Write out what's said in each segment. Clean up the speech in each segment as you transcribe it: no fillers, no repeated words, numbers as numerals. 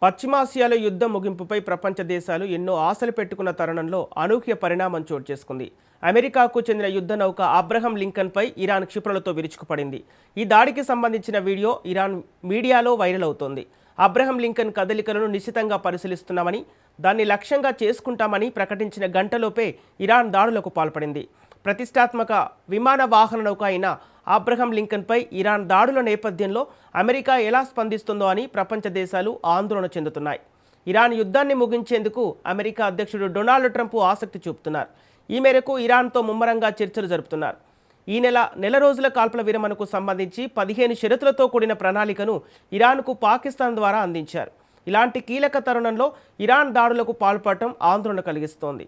పశ్చిమాసియాలో యుద్ధ ముగింపుపై ప్రపంచ దేశాలు ఎన్నో ఆశలు పెట్టుకున్న తరుణంలో అనూహ్య పరిణామం చోటు చేసుకుంది. అమెరికాకు చెందిన యుద్ధ నౌక అబ్రహం లింకన్పై ఇరాన్ క్షిపణులతో విరుచుకుపడింది. ఈ దాడికి సంబంధించిన వీడియో ఇరాన్ మీడియాలో వైరల్ అవుతోంది. అబ్రహం లింకన్ కదలికలను నిశితంగా పరిశీలిస్తున్నామని, దాన్ని లక్ష్యంగా చేసుకుంటామని ప్రకటించిన గంటలోపే ఇరాన్ దాడులకు పాల్పడింది. ప్రతిష్టాత్మక విమాన వాహన నౌక అయిన అబ్రహం లింకన్పై ఇరాన్ దాడుల నేపథ్యంలో అమెరికా ఎలా స్పందిస్తుందో అని ప్రపంచ దేశాలు ఆందోళన చెందుతున్నాయి. ఇరాన్ యుద్ధాన్ని ముగించేందుకు అమెరికా అధ్యక్షుడు డొనాల్డ్ ట్రంప్ ఆసక్తి చూపుతున్నారు. ఈ మేరకు ఇరాన్తో ముమ్మరంగా చర్చలు జరుపుతున్నారు. ఈ నెల రోజుల కాల్పుల విరమణకు సంబంధించి 15 షరతులతో కూడిన ప్రణాళికను ఇరాన్కు పాకిస్తాన్ ద్వారా అందించారు. ఇలాంటి కీలక తరుణంలో ఇరాన్ దాడులకు పాల్పడటం ఆందోళన కలిగిస్తోంది.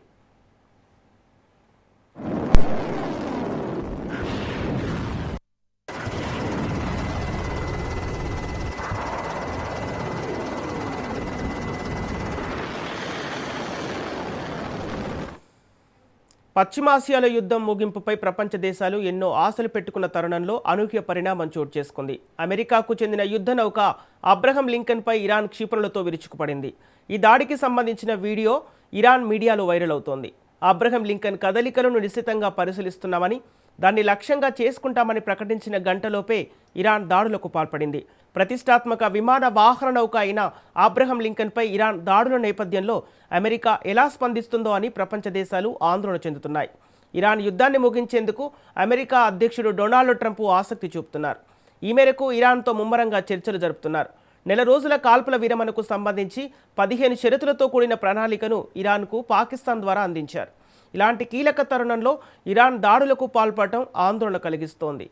పశ్చిమాసియాలో యుద్ధం ముగింపుపై ప్రపంచ దేశాలు ఎన్నో ఆశలు పెట్టుకున్న తరుణంలో అనూహ్య పరిణామం చోటు చేసుకుంది. అమెరికాకు చెందిన యుద్ధ నౌక అబ్రహం లింకన్పై ఇరాన్ క్షిపణులతో విరుచుకుపడింది. ఈ దాడికి సంబంధించిన వీడియో ఇరాన్ మీడియాలో వైరల్ అవుతోంది. అబ్రహం లింకన్ కదలికలను నిశితంగా పరిశీలిస్తున్నామని, దాన్ని లక్ష్యంగా చేసుకుంటామని ప్రకటించిన గంటలోపే ఇరాన్ దాడులకు పాల్పడింది. ప్రతిష్టాత్మక విమాన వాహన నౌక అయిన అబ్రహం లింకన్పై ఇరాన్ దాడుల నేపథ్యంలో అమెరికా ఎలా స్పందిస్తుందో అని ప్రపంచ దేశాలు ఆందోళన చెందుతున్నాయి. ఇరాన్ యుద్ధాన్ని ముగించేందుకు అమెరికా అధ్యక్షుడు డొనాల్డ్ ట్రంప్ ఆసక్తి చూపుతున్నారు. ఈ మేరకు ఇరాన్తో ముమ్మరంగా చర్చలు జరుపుతున్నారు. నెల రోజుల కాల్పుల విరమణకు సంబంధించి 15 షరతులతో కూడిన ప్రణాళికను ఇరాన్కు పాకిస్తాన్ ద్వారా అందించారు. ఇలాంటి కీలక తరుణంలో ఇరాన్ దాడులకు పాల్పడటం ఆందోళన కలిగిస్తోంది.